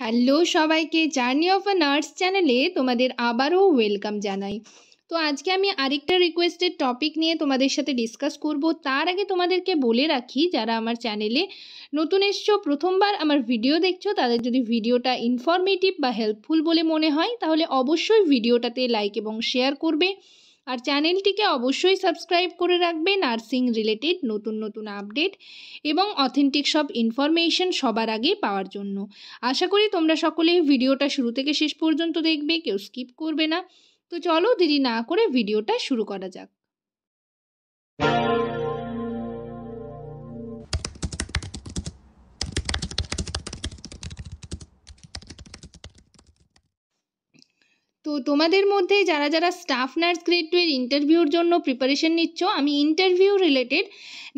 Hello সবাইকে, journey of a nurse চ্যানেলে তোমাদের আবারও ওয়েলকাম জানাই। তো আজকে আমি আরেকটা রিকোয়েস্টেড টপিক নিয়ে তোমাদের সাথে ডিসকাস করব। তার আগে তোমাদেরকে বলে রাখি, যারা আমার চ্যানেলে নতুন এসছো, প্রথমবার আমার ভিডিও দেখছো, তাদের যদি ভিডিওটা ইনফরমেটিভ বা হেল্পফুল বলে মনে হয় তাহলে অবশ্যই ভিডিওটাতে লাইক এবং শেয়ার করবে। আর চ্যানেলটিকে অবশ্যই সাবস্ক্রাইব করে রাখবে নার্সিং রিলেটেড নতুন নতুন আপডেট এবং অথেন্টিক সব ইনফরমেশন সবার আগে পাওয়ার জন্য। আশা করি তোমরা সকলেই ভিডিওটা শুরু থেকে শেষ পর্যন্ত দেখবে, কেউ স্কিপ করবে না। তো চলো দেরি না করে ভিডিওটা শুরু করা যাক। তো তোমাদের মধ্যে যারা যারা স্টাফ নার্স গ্রেড 2 এর ইন্টারভিউর জন্য প্রিপারেশন নিচ্ছ, আমি ইন্টারভিউ রিলেটেড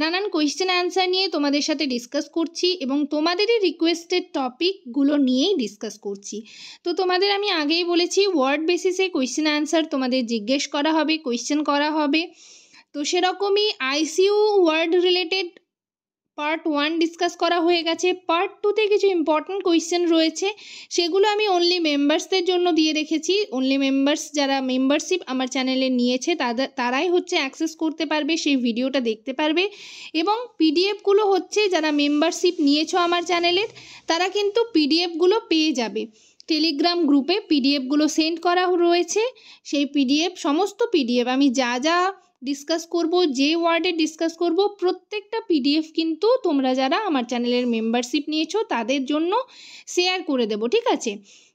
নানান কোয়েশ্চেন অ্যান্সার নিয়ে তোমাদের সাথে ডিসকাস করছি এবং তোমাদেরই রিকোয়েস্টেড টপিকগুলো নিয়েই ডিসকাস করছি। তো তোমাদের আমি আগেই বলেছি, ওয়ার্ড বেসিসে কোয়েশ্চেন অ্যান্সার তোমাদের জিজ্ঞেস করা হবে, কোয়েশ্চেন করা হবে। তো সেরকমই ICU ward related part 1 discuss করা হয়ে গেছে। পার্ট 2তে কিছু ইম্পর্ট্যান্ট কোয়েশ্চেন রয়েছে, সেগুলো আমি অনলি মেম্বার্সদের জন্য দিয়ে রেখেছি। অনলি মেম্বার্স যারা মেম্বারশিপ আমার চ্যানেলে নিয়েছে তারাই হচ্ছে অ্যাক্সেস করতে পারবে, সেই ভিডিওটা দেখতে পারবে। এবং পিডিএফগুলো হচ্ছে যারা মেম্বারশিপ নিয়েছো আমার চ্যানেলের, তারা কিন্তু পিডিএফগুলো পেয়ে যাবে। টেলিগ্রাম গ্রুপে পিডিএফগুলো সেন্ড করা রয়েছে। সেই পিডিএফ, সমস্ত পিডিএফ আমি যা যা ডিসকাস করব, যে ওয়ার্ডে ডিসকাস করব, প্রত্যেকটা পিডিএফ কিন্তু তোমরা যারা আমার চ্যানেলের মেম্বারশিপ নিয়েছো তাদের জন্য শেয়ার করে দেব, ঠিক আছে?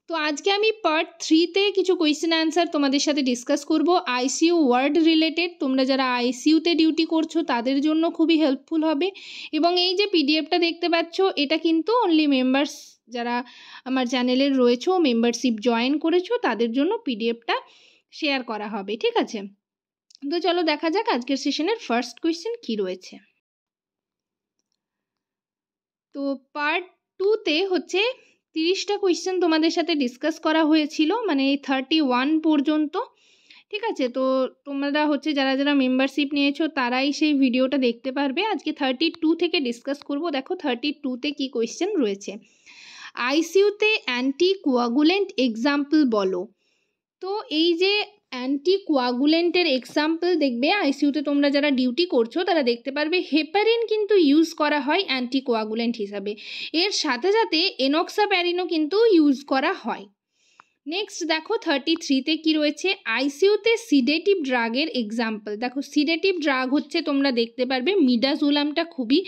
তো আজকে আমি পার্ট 3তে কিছু কোয়েশ্চেন অ্যান্সার তোমাদের সাথে ডিসকাস করব আইসিইউ ওয়ার্ড রিলেটেড। তোমরা যারা আইসিইউতে ডিউটি করছো তাদের জন্য খুবই হেল্পফুল হবে। এবং এই যে পিডিএফটা দেখতে পাচ্ছ, এটা কিন্তু অনলি মেম্বার্স যারা আমার চ্যানেলের রয়েছো, মেম্বারশিপ জয়েন করেছো, তাদের জন্য পিডিএফটা শেয়ার করা হবে, ঠিক আছে? তো চলো দেখা যাক আজকের সেশনের ফার্স্ট কোয়েশ্চেন কি রয়েছে। তো পার্ট 2তে হচ্ছে 30টা কোয়েশ্চেন তোমাদের সাথে ডিসকাস করা হয়েছিল, মানে 31 পর্যন্ত, ঠিক আছে? তো তোমরা হচ্ছে যারা যারা মেম্বারশিপ নিয়েছো তারাই সেই ভিডিওটা দেখতে পারবে। আজকে 32 থেকে ডিসকাস করব। দেখো 32তে কি কোয়েশ্চেন রয়েছে। আইসিইউতে অ্যান্টি কোয়াগুলেন্ট এক্সাম্পল বলো। তো এই যে অ্যান্টি কোয়াগুলেন্টের এক্সাম্পল দেখবে, আইসিইউতে তোমরা যারা ডিউটি করছো তারা দেখতে পারবে হেপারিন কিন্তু ইউজ করা হয় অ্যান্টি কোয়াগুলেন্ট হিসাবে। এর সাথে সাথে এনক্সাপ্যারিনও কিন্তু ইউজ করা হয়। নেক্সট দেখো 33তে কি রয়েছে, আইসিইউতে সিডেটিভ ড্রাগের এক্সাম্পল। দেখো সিডেটিভ ড্রাগ হচ্ছে, তোমরা দেখতে পারবে মিডাজোলামটা খুবই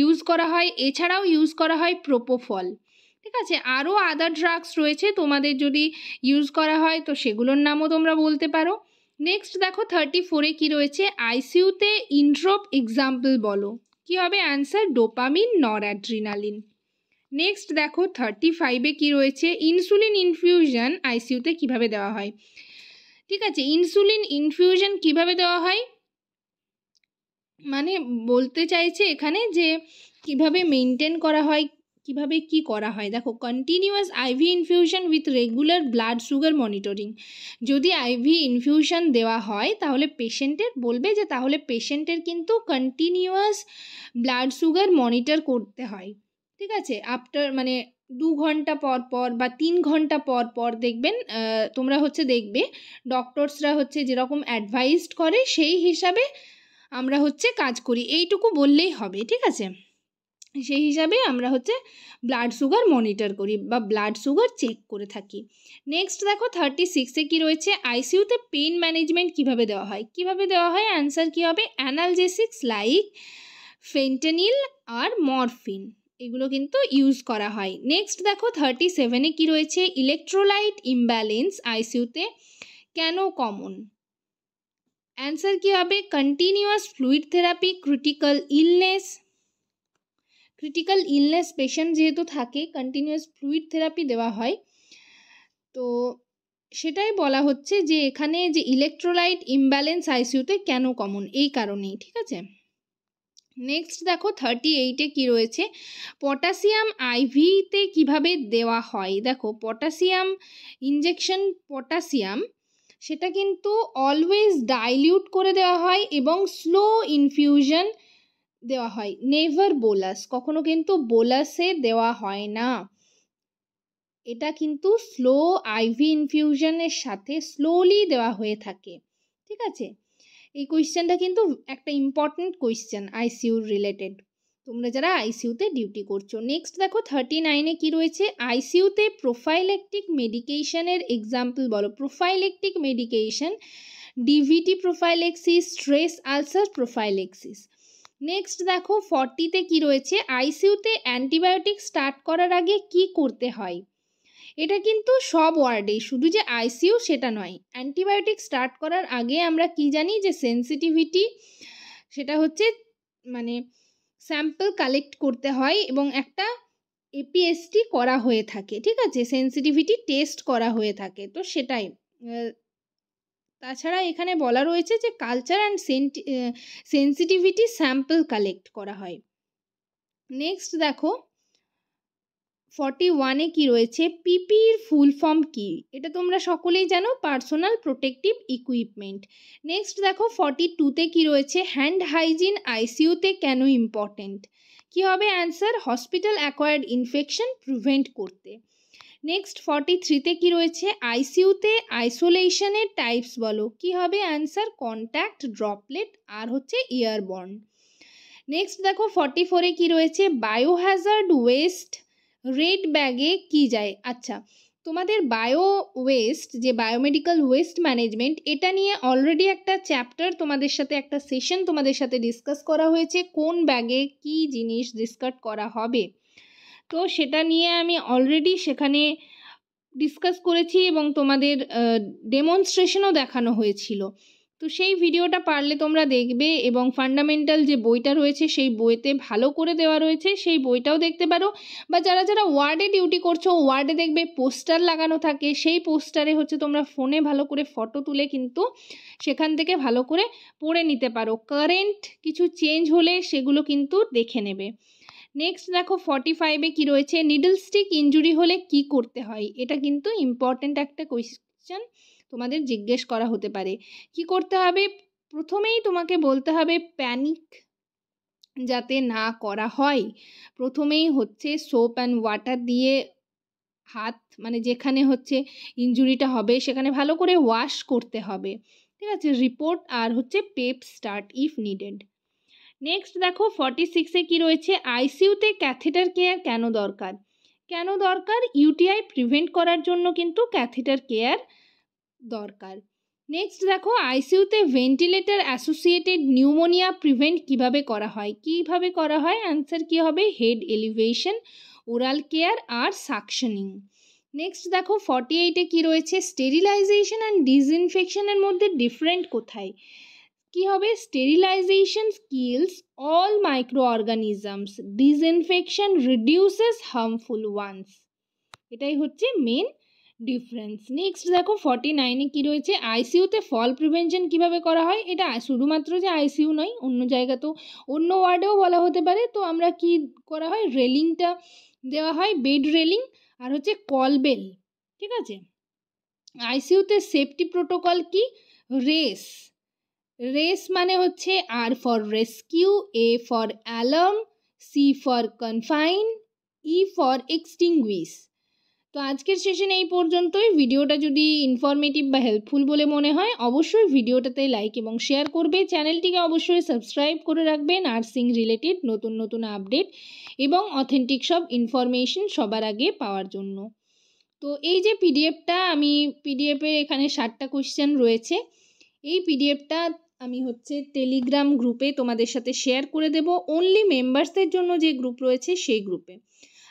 ইউজ করা হয়, এছাড়াও ইউজ করা হয় প্রোপোফল, ঠিক আছে? আরও আদার ড্রাগস রয়েছে, তোমাদের যদি ইউজ করা হয় তো সেগুলোর নামও তোমরা বলতে পারো। নেক্সট দেখো 34-এ কী রয়েছে, আইসিইউতে ইন্ট্রোপ এক্সাম্পল বলো। কি হবে অ্যান্সার? ডোপামিন, নরঅ্যাড্রিনালিন। নেক্সট দেখো 35-এ কী রয়েছে, ইনসুলিন ইনফিউশন আইসিইউতে কিভাবে দেওয়া হয়, ঠিক আছে? ইনসুলিন ইনফিউশন কিভাবে দেওয়া হয় মানে বলতে চাইছে এখানে যে কিভাবে মেনটেন করা হয়, কিভাবে কি করা হয়। দেখো continuous IV infusion with regular blood sugar monitoring. যদি আইভি ইনফিউশন দেওয়া হয় তাহলে পেশেন্টের বলবে যে তাহলে পেশেন্টের কিন্তু কন্টিনিউয়াস ব্লাড সুগার মনিটর করতে হয়, ঠিক আছে? আফটার মানে 2 ঘন্টা পর পর বা 3 ঘন্টা পর পর দেখবেন, তোমরা হচ্ছে দেখবে ডক্টরসরা হচ্ছে যেরকম অ্যাডভাইসড করে সেই হিসাবে আমরা হচ্ছে কাজ করি, এইটুকু বললেই হবে, ঠিক আছে? সেই হিসাবে আমরা হচ্ছে ব্লাড সুগার মনিটর করি বা ব্লাড সুগার চেক করে থাকি। নেক্সট দেখো 36-এ কী রয়েছে, আইসিইউতে পেন ম্যানেজমেন্ট কিভাবে দেওয়া হয়। কিভাবে দেওয়া হয় অ্যান্সার কী হবে? অ্যানালজেসিক্স লাইক ফেন্টানিল আর মরফিন, এগুলো কিন্তু ইউজ করা হয়। নেক্সট দেখো 37-এ কী রয়েছে, ইলেকট্রোলাইট ইমব্যালেন্স আইসিইউতে কেন কমন। অ্যান্সার কী হবে? Continuous fluid therapy, critical illness patient যেহেতু থাকে, কন্টিনিউয়াস ফ্লুইড থেরাপি দেওয়া হয়। তো সেটাই বলা হচ্ছে যে এখানে যে ইলেকট্রোলাইট ইমব্যালেন্স আইসিইউতে কেন কমন, এই কারণেই, ঠিক আছে? নেক্সট দেখো 38-এ কী রয়েছে, পটাশিয়াম আইভিতে কিভাবে দেওয়া হয়। দেখো পটাশিয়াম ইনজেকশন, পটাশিয়াম সেটা কিন্তু অলওয়েজ ডাইলিউট করে দেওয়া হয় এবং স্লো ইনফিউশন দেওয়া হয়, নেভার বোলাস, কখনো কিন্তু বোলাসে দেওয়া হয় না। এটা কিন্তু স্লো আইভি ইনফিউশনের সাথে স্লোলি দেওয়া হয়ে থাকে, ঠিক আছে। এই কোয়েশ্চেনটা কিন্তু একটা ইম্পর্টেন্ট কোয়েশ্চেন আইসিইউ রিলেটেড, তোমরা যারা আইসিইউতে ডিউটি করছো। নেক্সট দেখো 39-এ কী রয়েছে, আইসিইউতে প্রোফাইলেকটিক মেডিকেশনের এক্সাম্পল বলো। Prophylactic medication, DVT prophylaxis, stress ulcer prophylaxis. Next দেখো 40-তে কী রয়েছে, আইসিইউতে অ্যান্টিবায়োটিক স্টার্ট করার আগে কি করতে হয়। এটা কিন্তু সব ওয়ার্ডে, শুধু যে আইসিইউ সেটা নয়। অ্যান্টিবায়োটিক স্টার্ট করার আগে আমরা কি জানি যে সেন্সিটিভিটি, সেটা হচ্ছে মানে স্যাম্পল কালেক্ট করতে হয় এবং একটা এপিএসটি করা হয়ে থাকে, ঠিক আছে, সেন্সিটিভিটি টেস্ট করা হয়ে থাকে। তো সেটাই, তাছাড়া এখানে বলা রয়েছে যে culture and sensitivity sample collect করা হয়। নেক্সট দেখো 41-এ কী রয়েছে, পিপির ফুল ফর্ম কী, এটা তোমরা সকলেই জানো, পার্সোনাল প্রোটেক্টিভ ইকুইপমেন্ট। নেক্সট দেখো 42-তে কী রয়েছে, হ্যান্ড হাইজিন আইসিইউতে কেন ইম্পর্টেন্ট। কী হবে answer, hospital acquired infection prevent করতে। নেক্সট 43-তে কী রয়েছে, আইসিইউতে আইসোলেশনের টাইপস বলো। কী হবে অ্যান্সার, কন্ট্যাক্ট, ড্রপলেট আর হচ্ছে এয়ারবর্ন। নেক্সট দেখো 44-এ কী রয়েছে, বায়োহ্যাজার্ড ওয়েস্ট রেড ব্যাগে কি যায়। আচ্ছা, তোমাদের বায়ো ওয়েস্ট যে বায়োমেডিক্যাল ওয়েস্ট ম্যানেজমেন্ট, এটা নিয়ে অলরেডি একটা চ্যাপ্টার তোমাদের সাথে, একটা সেশন তোমাদের সাথে ডিসকাস করা হয়েছে, কোন ব্যাগে কি জিনিস ডিসকাস করা হবে। তো সেটা নিয়ে আমি অলরেডি সেখানে ডিসকাস করেছি এবং তোমাদের ডেমনস্ট্রেশনও দেখানো হয়েছিল। তো সেই ভিডিওটা পারলে তোমরা দেখবে, এবং ফান্ডামেন্টাল যে বইটা রয়েছে সেই বইতে ভালো করে দেওয়া রয়েছে, সেই বইটাও দেখতে পারো। বা যারা যারা ওয়ার্ডে ডিউটি করছো, ওয়ার্ডে দেখবে পোস্টার লাগানো থাকে, সেই পোস্টারে হচ্ছে তোমরা ফোনে ভালো করে ফটো তুলে কিন্তু সেখান থেকে ভালো করে পড়ে নিতে পারো। কারেন্ট কিছু চেঞ্জ হলে সেগুলো কিন্তু দেখে নেবে। নেক্সট দেখো 45-এ কী রয়েছে, নিডল স্টিক ইনজুরি হলে কি করতে হয়। এটা কিন্তু ইম্পর্ট্যান্ট একটা কোয়েশ্চেন, তোমাদের জিজ্ঞেস করা হতে পারে। কি করতে হবে, প্রথমেই তোমাকে বলতে হবে প্যানিক যাতে না করা হয়। প্রথমেই হচ্ছে সোপ অ্যান্ড ওয়াটার দিয়ে হাত, মানে যেখানে হচ্ছে ইনজুরিটা হবে সেখানে ভালো করে ওয়াশ করতে হবে, ঠিক আছে। রিপোর্ট আর হচ্ছে PEP start if needed. Next দেখো 46-এ কী রয়েছে, আইসিইউতে ক্যাথেটার কেয়ার কেন দরকার। কেন দরকার, ইউটিআই প্রিভেন্ট করার জন্য কিন্তু ক্যাথেটার কেয়ার দরকার। নেক্সট দেখো আইসিইউতে ভেন্টিলেটর অ্যাসোসিয়েটেড নিউমোনিয়া প্রিভেন্ট কিভাবে করা হয়। কিভাবে করা হয়, অ্যান্সার কী হবে, হেড এলিভেশন, ওরাল কেয়ার আর সাকশনিং। নেক্সট দেখো 48-এ কী রয়েছে, স্টেরিলাইজেশন অ্যান্ড ডিসইনফেকশনের মধ্যে ডিফারেন্ট কোথায়। কি হবে, sterilization kills all microorganisms, disinfection reduces harmful ones, এটাই হচ্ছে মেন ডিফারেন্স। নেক্সট দেখো 49-এ কী রয়েছে, আইসিইউতে ফল প্রিভেনশন কিভাবে করা হয়। এটা শুধুমাত্র যে আইসিইউ নয়, অন্য জায়গাতেও অন্য ওয়ার্ডেও বলা হতে পারে। তো আমরা কি করা হয়, রেলিংটা দেওয়া হয়, বেড রেলিং আর হচ্ছে কলবেল, ঠিক আছে। আইসিইউতে সেফটি প্রোটোকল কি, রেস, রেস মানে হচ্ছে R for rescue, A for alarm, C for confine, E for extinguish. তো আজকের সেশন এই পর্যন্তই। ভিডিওটা যদি ইনফরমেটিভ বা হেল্পফুল বলে মনে হয় অবশ্যই ভিডিওটাতে লাইক এবং শেয়ার করবে। চ্যানেলটিকে অবশ্যই সাবস্ক্রাইব করে রাখবে নার্সিং রিলেটেড নতুন নতুন আপডেট এবং অথেন্টিক সব ইনফরমেশন সবার আগে পাওয়ার জন্য। তো এই যে পিডিএফটা, আমি পিডিএফে এখানে 60টা কোয়েশ্চেন রয়েছে, এই পিডিএফটা আমি হচ্ছে টেলিগ্রাম গ্রুপে তোমাদের সাথে শেয়ার করে দেব, অনলি মেম্বার্সদের জন্য যে গ্রুপ রয়েছে সেই গ্রুপে।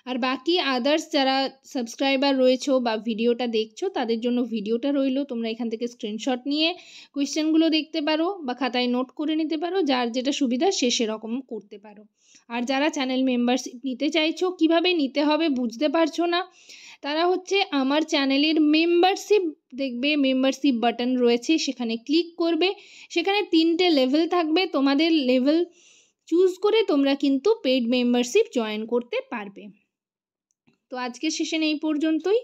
আর বাকি আদার্স যারা সাবস্ক্রাইবার রয়েছো বা ভিডিওটা দেখছো তাদের জন্য ভিডিওটা রইলো, তোমরা এখান থেকে স্ক্রিনশট নিয়ে কোয়েশ্চেনগুলো দেখতে পারো বা খাতায় নোট করে নিতে পারো, যার যেটা সুবিধা সে সেরকম করতে পারো। আর যারা চ্যানেল মেম্বারশিপ নিতে চাইছো, কিভাবে নিতে হবে বুঝতে পারছো না, তারা হচ্ছে আমার চ্যানেলের মেম্বারশিপ দেখবে, মেম্বারশিপ বাটন রয়েছে, সেখানে ক্লিক করবে, সেখানে 3টে লেভেল থাকবে, তোমাদের লেভেল চুজ করে তোমরা কিন্তু পেইড মেম্বারশিপ জয়েন করতে পারবে। তো আজকের সেশন এই পর্যন্তই,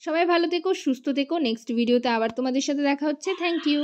সবাই ভালো থেকো, সুস্থ থেকো। নেক্সট ভিডিওতে আবার তোমাদের সাথে দেখা হচ্ছে। Thank you.